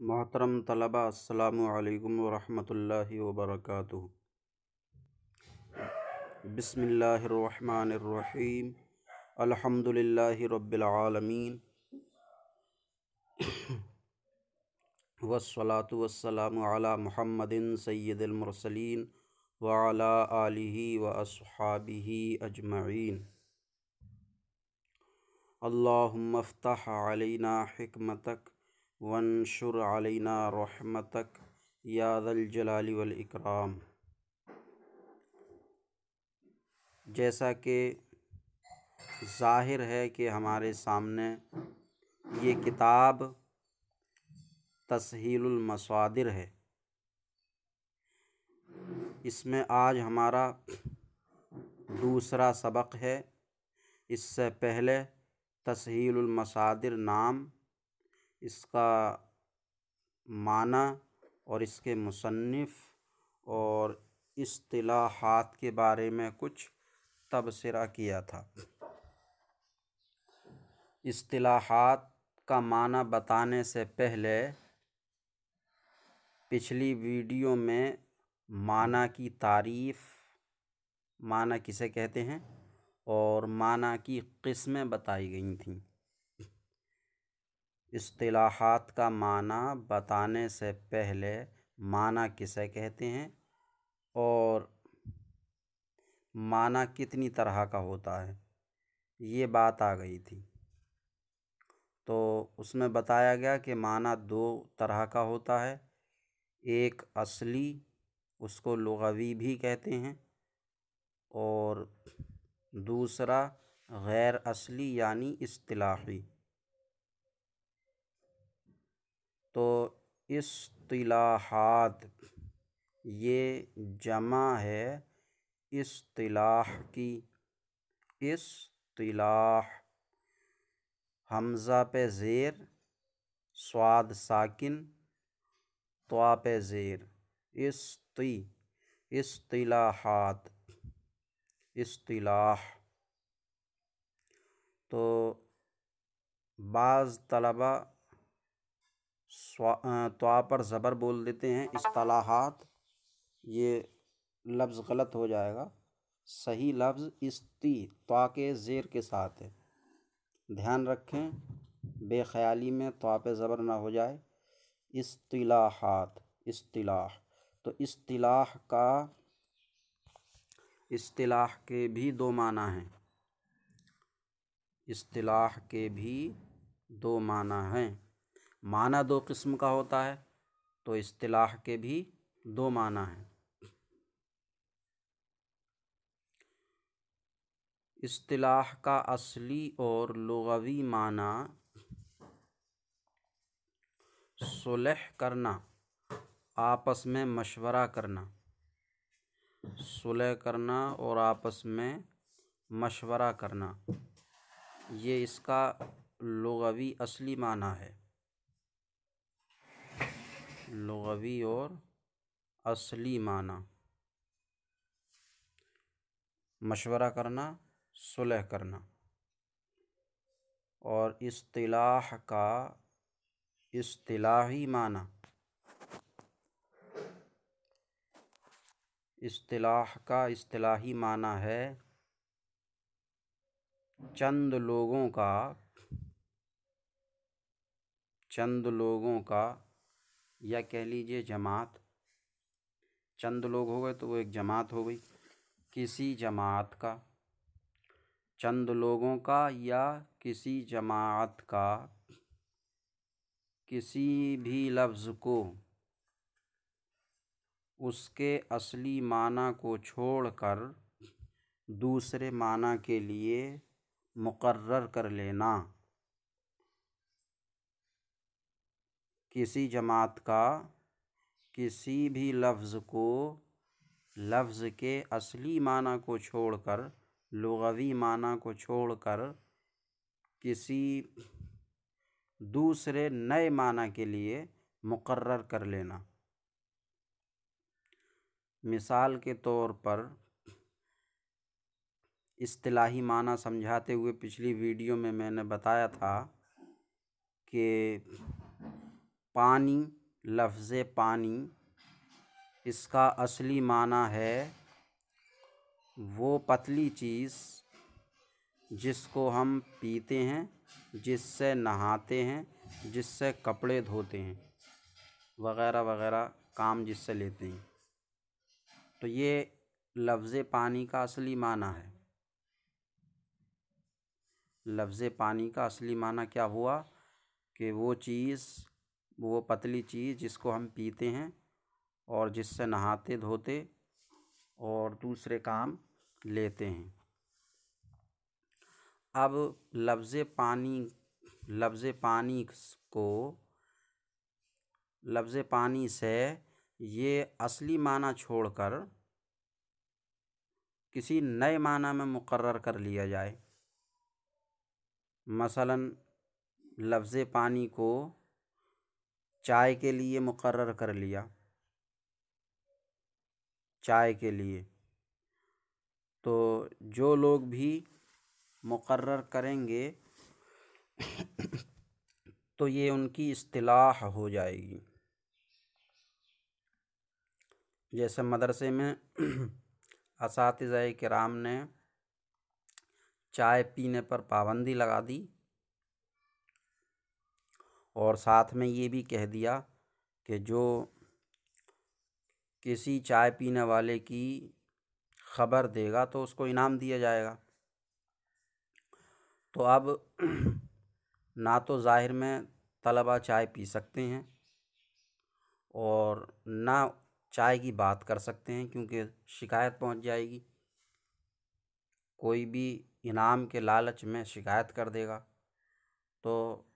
मोहतरम तलबा अस्सलामु अलैकुम वरहमतुल्लाहि वबरकातुहू। बिस्मिल्लाहिर्रहमानिर्रहीम। अल्हम्दुलिल्लाहि रब्बिल आलमीन वस्सलातु वस्सलामु अला मुहम्मदिन सय्यिदिल मुरसलीन व अला आलिहि व अस्हाबिहि अजमईन। अल्लाहुम्मा अफ्तह अलैना हिकमतक वंशुर अलैना रहमतक या ज़ल जलाली वल इकराम। जैसा कि ज़ाहिर है कि हमारे सामने ये किताब तस्हीलुल मसादिर है। इसमें आज हमारा दूसरा सबक है। इससे पहले तस्हीलुल मसादिर नाम, इसका माना और इसके मुसन्निफ़ और इस्तिलाहात के बारे में कुछ तबसरा किया था। इस्तिलाहात का माना बताने से पहले पिछली वीडियो में माना की तारीफ़, माना किसे कहते हैं और माना की किस्में बताई गई थीं। इस्तिलाहात का माना बताने से पहले माना किसे कहते हैं और माना कितनी तरह का होता है, ये बात आ गई थी। तो उसमें बताया गया कि माना दो तरह का होता है। एक असली, उसको लुग़वी भी कहते हैं, और दूसरा गैर असली यानी इस्तिलाही। तो इस्तिलाहात ये जमा है इस्तिलाह की। इस्तिलाह हमज़ा पे ज़ेर, स्वाद साकिन, त्वा पे ज़ेर, इस्तिलाहात, इस्तिलाह। तो बाज़ तलबा त्वा पर ज़बर बोल देते हैं इस्तिलाहात, ये लफ्ज़ गलत हो जाएगा। सही लफ्ज़ त्वा के ज़ेर के साथ है। ध्यान रखें, बेख्याली में त्वा पे ज़बर ना हो जाए। इस्तिलाहात, इस्तिलाह। तो इस्तिलाह के भी दो माना हैं। इस्तिलाह के भी दो माना हैं। माना दो किस्म का होता है, तो इस्तिलाह के भी दो माना हैं। इस्तिलाह का असली और लुग़वी माना सुलह करना, आपस में मशवरा करना। सुलह करना और आपस में मशवरा करना, ये इसका लुग़वी असली माना है। लुग़वी और असली माना मशवरा करना, सुलह करना। और इस्तिलाह का इस्तिलाही माना, इस्तिलाह का इस्तिलाही माना है चंद लोगों का या कह लीजिए जमात। चंद लोग हो गए तो वो एक जमात हो गई। किसी जमात का, चंद लोगों का या किसी जमात का किसी भी लफ्ज़ को उसके असली माना को छोड़कर दूसरे माना के लिए मुकर्रर कर लेना। किसी जमात का किसी भी लफ्ज़ को लफ्ज़ के असली माना को छोड़कर, लुग़वी माना को छोड़कर किसी दूसरे नए माना के लिए मुकर्रर कर लेना। मिसाल के तौर पर इस्तिलाही माना समझाते हुए पिछली वीडियो में मैंने बताया था कि पानी, लफ्ज़ पानी, इसका असली माना है वो पतली चीज़ जिसको हम पीते हैं, जिससे नहाते हैं, जिससे कपड़े धोते हैं, वगैरह वगैरह काम जिससे लेते हैं। तो ये लफ्ज़ पानी का असली माना है। लफ्ज़ पानी का असली माना क्या हुआ कि वो चीज़, वो पतली चीज़ जिसको हम पीते हैं और जिससे नहाते धोते और दूसरे काम लेते हैं। अब लफ्ज़ पानी को, लफ्ज़ पानी से ये असली माना छोड़कर किसी नए माना में मुकर्रर कर लिया जाए। मसलन लफ्ज़ पानी को चाय के लिए मुकर्रर कर लिया, चाय के लिए, तो जो लोग भी मुकर्रर करेंगे तो ये उनकी इस्तिलाह हो जाएगी। जैसे मदरसे में असातिज़ा किराम ने चाय पीने पर पाबंदी लगा दी और साथ में ये भी कह दिया कि जो किसी चाय पीने वाले की खबर देगा तो उसको इनाम दिया जाएगा। तो अब ना तो ज़ाहिर में तलबा चाय पी सकते हैं और ना चाय की बात कर सकते हैं, क्योंकि शिकायत पहुंच जाएगी। कोई भी इनाम के लालच में शिकायत कर देगा। तो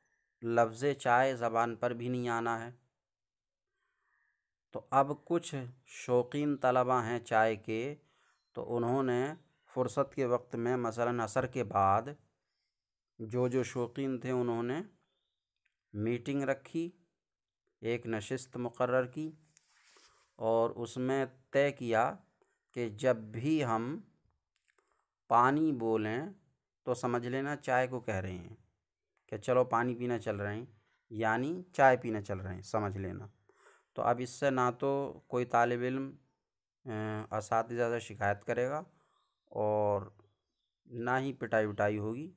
लफ्ज़ चाय ज़बान पर भी नहीं आना है। तो अब कुछ शौकीन तलबा हैं चाय के, तो उन्होंने फ़ुर्सत के वक्त में मसलन असर के बाद जो शौकीन थे उन्होंने मीटिंग रखी, एक नशिस्त मुकर्रर की और उसमें तय किया कि जब भी हम पानी बोलें तो समझ लेना चाय को कह रहे हैं, कि चलो पानी पीना चल रहे हैं, यानी चाय पीना चल रहे हैं, समझ लेना। तो अब इससे ना तो कोई तालिब इल्म असातिज़ा से शिकायत करेगा और ना ही पिटाई विटाई होगी।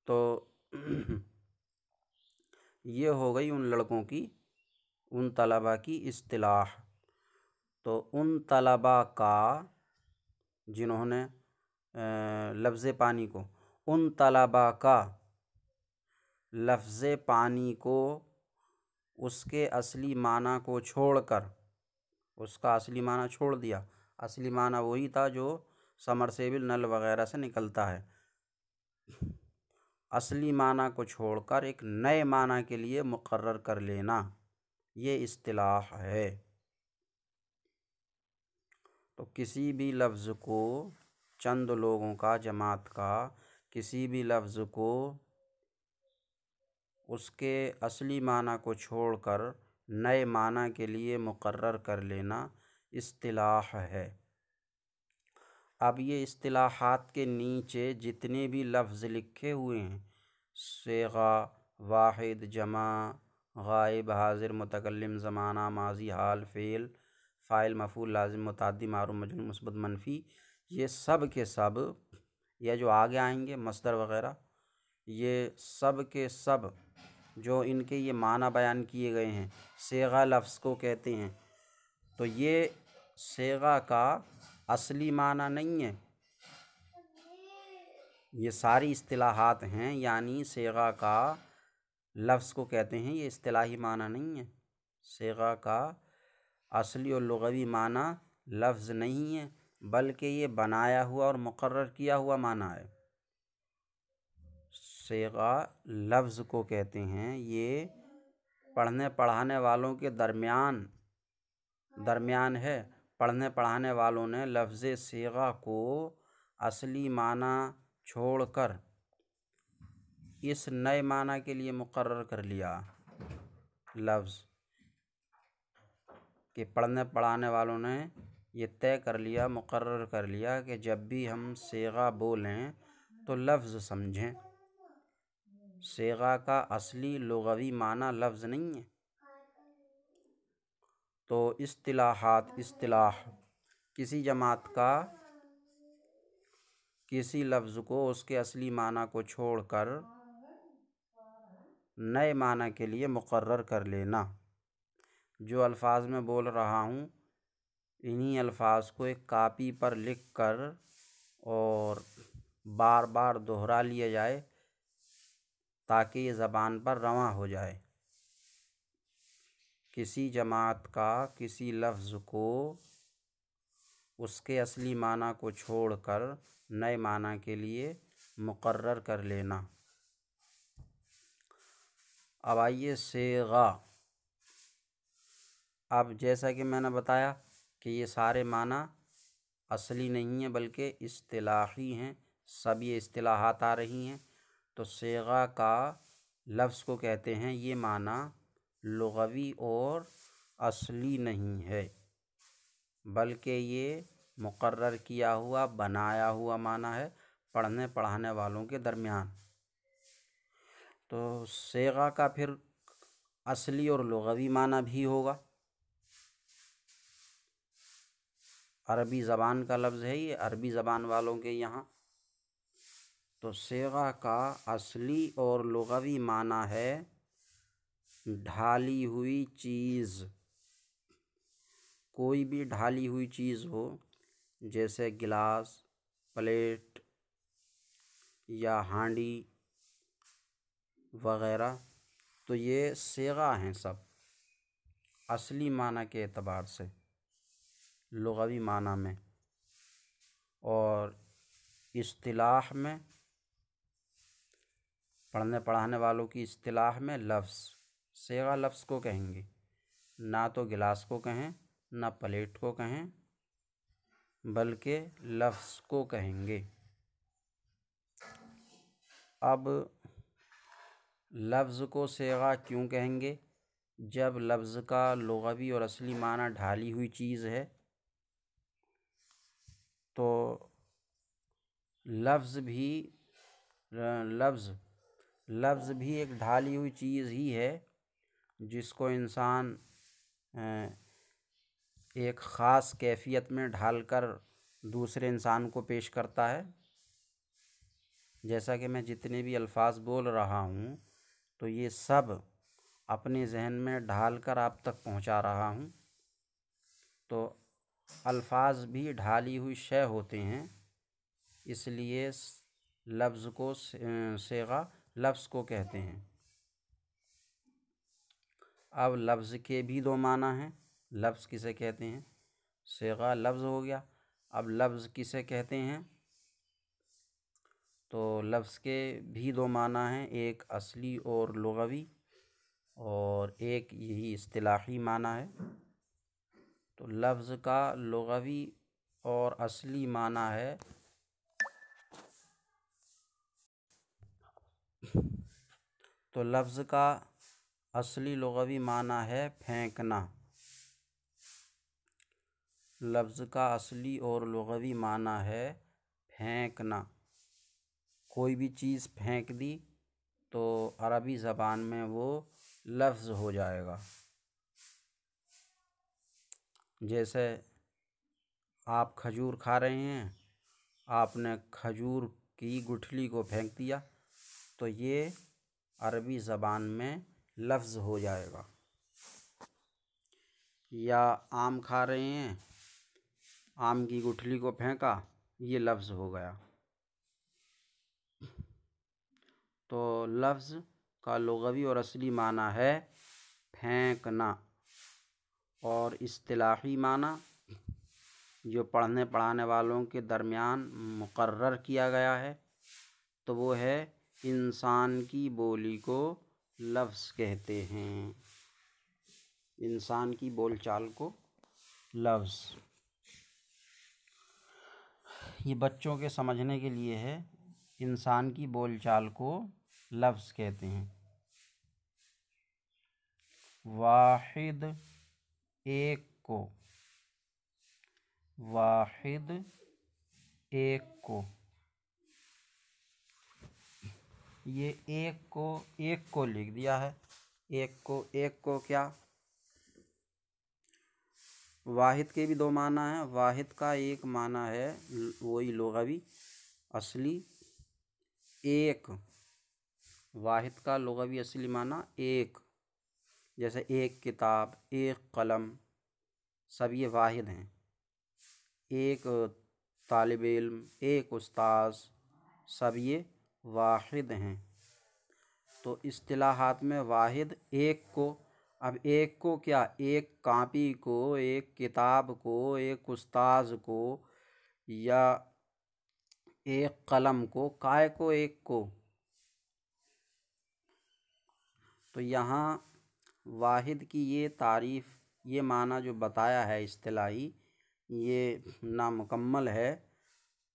तो ये हो गई उन लड़कों की, उन तलबा की इस्तिलाह। तो उन तलबा का जिन्होंने लफ्ज़ पानी को, उन तलबा का लफ्ज़ पानी को उसके असली माना को छोड़कर, उसका असली माना छोड़ दिया। असली माना वही था जो समरसेबिल नल वगैरह से निकलता है। असली माना को छोड़कर एक नए माना के लिए मुकर्रर कर लेना, ये इस्तिलाह है। तो किसी भी लफ्ज़ को, चंद लोगों का, जमात का किसी भी लफ्ज़ को उसके असली माना को छोड़कर नए माना के लिए मुकर्रर कर लेना इस्तिलाह है। अब ये इस्तिलाहात के नीचे जितने भी लफ्ज़ लिखे हुए हैं, सेगा, वाहिद, जमा, गायब, हाजिर, मुतकल्लिम, ज़माना, माजी, हाल, फ़ेल, फ़ाइल, मफ़ूल, लाजिम, मुतअद्दी, मारूफ, मजरूर, मुस्बत, मनफ़ी, ये सब के सब, या जो आगे आएंगे मस्दर वग़ैरह, ये सब के सब जो इनके ये माना बयान किए गए हैं, सेगा लफ्ज़ को कहते हैं। तो ये सेगा का असली माना नहीं है। ये सारी इस्तिलाहात हैं, यानी सेगा का लफ्ज़ को कहते हैं, ये इस्तिलाही माना नहीं है। सेगा का असली और लुग़वी माना लफ्ज़ नहीं है, बल्कि ये बनाया हुआ और मुकर्रर किया हुआ माना है। सेगा लफ्ज़ को कहते हैं, ये पढ़ने पढ़ाने वालों के दरमियान है। पढ़ने पढ़ाने वालों ने लफ्ज़ सेगा को असली माना छोड़कर इस नए माना के लिए मुकर्रर कर लिया। लफ्ज़ के पढ़ने पढ़ाने वालों ने ये तय कर लिया, मुकर्रर कर लिया कि जब भी हम सेगा बोलें तो लफ्ज़ समझें, सेगा का असली लुग़वी माना लफ्ज़ नहीं है। तो इस्तिलाह किसी जमात का किसी लफ्ज़ को उसके असली माना को छोड़कर नए माना के लिए मुकर्रर कर लेना। जो अल्फाज में बोल रहा हूँ इन्हीं अल्फाज को एक कापी पर लिख कर और बार बार दोहरा लिया जाए ताकि ये ज़बान पर रवां हो जाए। किसी जमात का किसी लफ्ज़ को उसके असली माना को छोड़कर नए माना के लिए मुकर्रर कर लेना। अब आइए सेगा। अब जैसा कि मैंने बताया कि ये सारे माना असली नहीं हैं बल्कि इस्तिलाही हैं, सब ये इस्तिलाहात आ रही हैं। तो सेगा का लफ्ज़ को कहते हैं ये माना लुग़वी और असली नहीं है बल्कि ये मुकर्रर किया हुआ बनाया हुआ माना है पढ़ने पढ़ाने वालों के दरमियान। तो सेगा का फिर असली और लुग़वी माना भी होगा। अरबी ज़बान का लफ्ज़ है ये, अरबी ज़बान वालों के यहाँ। तो सेगा का असली और लुग़वी माना है ढाली हुई चीज़। कोई भी ढाली हुई चीज़ हो जैसे गिलास, प्लेट या हांडी वग़ैरह, तो ये सेगा हैं सब असली माना के एतबार से लुग़वी माना में। और इस्तिलाह में पढ़ने पढ़ाने वालों की इस्तिलाह में लफ्ज़ सेगा लफ्ज़ को कहेंगे, ना तो गिलास को कहें ना प्लेट को कहें बल्कि लफ्ज़ को कहेंगे। अब लफ्ज़ को सेगा क्यों कहेंगे? जब लफ्ज़ का लुग़वी और असली माना ढाली हुई चीज़ है तो लफ्ज़ भी एक ढाली हुई चीज़ ही है जिसको इंसान एक ख़ास कैफियत में ढालकर दूसरे इंसान को पेश करता है। जैसा कि मैं जितने भी अल्फाज बोल रहा हूँ तो ये सब अपने जहन में ढालकर आप तक पहुँचा रहा हूँ। तो अल्फाज भी ढाली हुई शय होते हैं, इसलिए लफ्ज़ को सेगा लफ्ज़ को कहते हैं। अब लफ्ज़ के भी दो माना हैं। लफ्ज़ किसे कहते हैं? सेगा लफ्ज़ हो गया। अब लफ्ज़ किसे कहते हैं? तो लफ्ज़ के भी दो माना हैं, एक असली और लुग़वी और एक यही इस्तिलाही माना है। तो लफ्ज़ का लुग़वी और असली माना है तो लफ्ज़ का असली लुग़वी माना है फेंकना। लफ्ज़ का असली और लुग़वी माना है फेंकना। कोई भी चीज़ फेंक दी तो अरबी ज़बान में वो लफ्ज़ हो जाएगा। जैसे आप खजूर खा रहे हैं, आपने खजूर की गुठली को फेंक दिया तो ये अरबी ज़बान में लफ्ज़ हो जाएगा। या आम खा रहे हैं, आम की गुठली को फेंका, ये लफ्ज़ हो गया। तो लफ्ज़ का लुग़वी और असली माना है फेंकना। और इस्तिलाही माना जो पढ़ने पढ़ाने वालों के दरमियान मुकर्रर किया गया है तो वो है इंसान की बोली को लफ्ज़ कहते हैं। इंसान की बोलचाल को लफ्ज़। ये बच्चों के समझने के लिए है। इंसान की बोलचाल को लफ्ज़ कहते हैं। वाहिद एक को, वाहिद एक को। ये एक को लिख दिया है। एक को क्या, वाहिद के भी दो माना है। वाहिद का एक माना है वही लुग़वी असली एक। वाहिद का लुग़वी असली माना एक, जैसे एक किताब, एक कलम, सब ये वाहिद हैं। एक तालिब इल्म, एक उस्ताद, सब ये वाहिद हैं। तो इस्तिलाहात में वाहिद एक को, अब एक को क्या, एक कापी को, एक किताब को, एक उस्ताद को, या एक कलम को, काय को एक को। तो यहाँ वाहिद की ये तारीफ़, ये माना जो बताया है इस्तिलाही, ये नामुकम्मल है।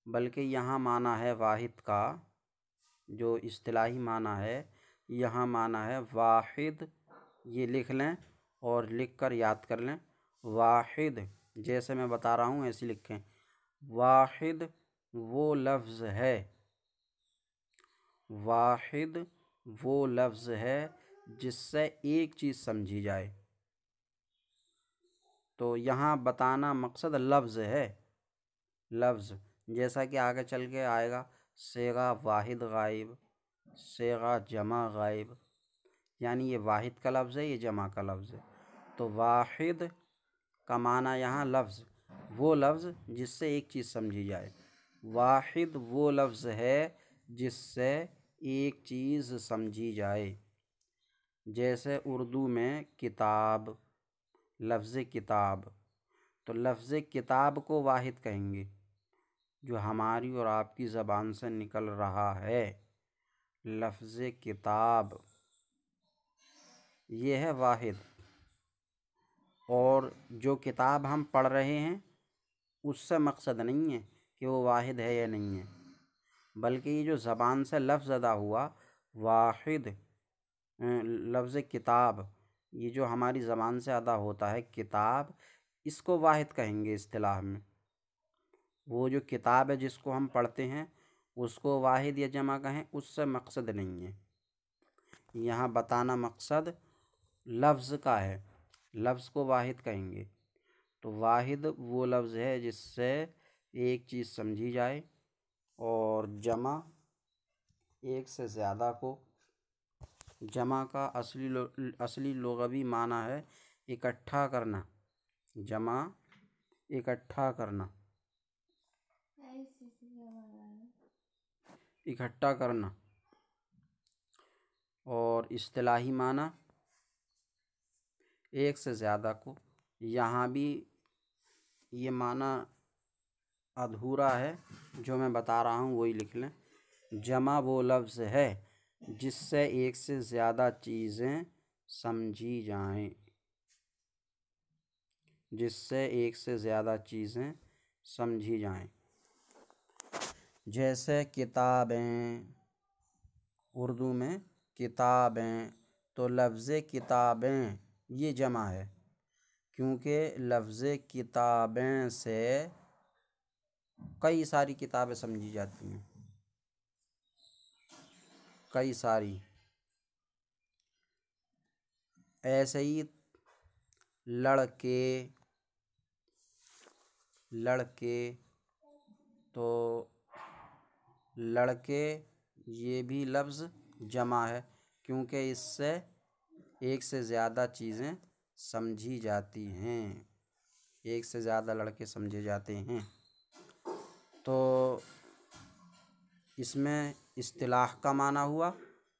बल्कि यहाँ माना है वाहिद का जो इस्तिलाही माना है, यहाँ माना है वाहिद। ये लिख लें और लिख कर याद कर लें। वाहिद जैसे मैं बता रहा हूँ ऐसे लिखें। वाहिद वो लफ्ज़ है, वाहिद वो लफ्ज़ है जिससे एक चीज़ समझी जाए। तो यहाँ बताना मकसद लफ्ज़ है। लफ्ज़ जैसा कि आगे चल के आएगा, सेगा वाहिद गायब, सेगा जमा गायब, यानी ये वाहिद का लफ्ज़ है, ये जमा का लफ्ज़ है। तो वाहिद का माना यहाँ लफ्ज़, वो लफ्ज़ जिससे एक चीज़ समझी जाए। वाहिद वो लफ्ज़ है जिससे एक चीज़ समझी जाए। जैसे उर्दू में किताब, लफ्ज़ किताब, तो लफ्ज़ किताब को वाहिद कहेंगे जो हमारी और आपकी ज़बान से निकल रहा है। लफ्ज़ किताब ये है वाहिद। और जो किताब हम पढ़ रहे हैं उससे मकसद नहीं है कि वो वाहिद है या नहीं है, बल्कि ये जो ज़बान से लफ्ज़ अदा हुआ वाहिद, लफ्ज़ किताब, ये जो हमारी ज़बान से अदा होता है किताब, इसको वाहिद कहेंगे इस्तिलाह में। वो जो किताब है जिसको हम पढ़ते हैं उसको वाहिद या जमा कहें, उससे मकसद नहीं है। यहाँ बताना मकसद लफ्ज़ का है, लफ्ज़ को वाहिद कहेंगे। तो वाहिद वो लफ्ज़ है जिससे एक चीज़ समझी जाए, और जमा एक से ज़्यादा को। जमा का असली लुग़वी माना है इकट्ठा करना। जमा इकट्ठा करना, इकट्ठा करना। और इस्तिलाही माना एक से ज़्यादा को। यहाँ भी ये माना अधूरा है, जो मैं बता रहा हूँ वही लिख लें। जमा वो लफ्ज़ है जिससे एक से ज़्यादा चीज़ें समझी जाएं, जिससे एक से ज़्यादा चीज़ें समझी जाएं। जैसे किताबें, उर्दू में किताबें, तो लफ्ज़ किताबें ये जमा है, क्योंकि लफ्ज़ किताबें से कई सारी किताबें समझी जाती हैं, कई सारी। ऐसे ही लड़के, लड़के, तो लड़के ये भी लफ्ज़ जमा है, क्योंकि इससे एक से ज़्यादा चीज़ें समझी जाती हैं, एक से ज़्यादा लड़के समझे जाते हैं। तो इसमें इस्तिलाह का माना हुआ,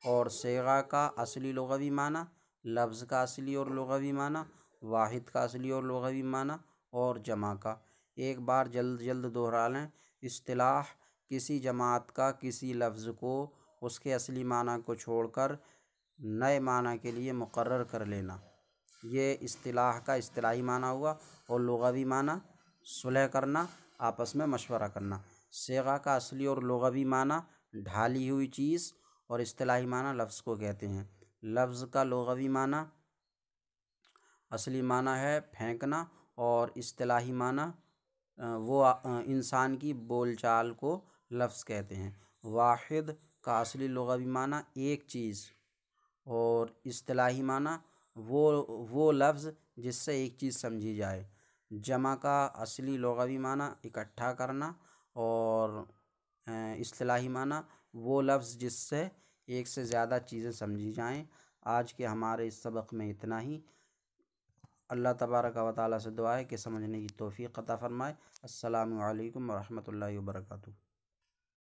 और सेगा का असली लुग़वी माना, लफ्ज़ का असली और लुग़वी माना, वाहिद का असली और लुग़वी माना, और जमा का। एक बार जल्द जल्द दोहरा लें। इस्तिलाह किसी जमात का किसी लफ्ज़ को उसके असली माना को छोड़कर नए माना के लिए मुकर्रर कर लेना, ये इस्तिलाह का इस्तिलाही माना हुआ। और लुग़वी माना सुलह करना, आपस में मशवरा करना। सेगा का असली और लुग़वी माना ढाली हुई चीज़, और इस्तिलाही माना लफ्ज़ को कहते हैं। लफ्ज़ का लुग़वी माना असली माना है फेंकना, और इस्तिलाही माना वो इंसान की बोलचाल को लफ्ज़ कहते हैं। वाहिद का असली लुग़वी माना एक चीज़, और इस्तिलाही माना वो लफ्ज़ जिससे एक चीज़ समझी जाए। जमा का असली लुग़वी माना इकट्ठा करना, और इस्तिलाही माना वो लफ्ज़ जिससे एक से ज़्यादा चीज़ें समझी जाएं। आज के हमारे इस सबक में इतना ही। अल्लाह तबारक व तआला से दुआ है कि समझने की तौफ़ीक़ अता फ़रमाए। अस्सलामु अलैकुम व रहमतुल्लाहि व बरकातुहू।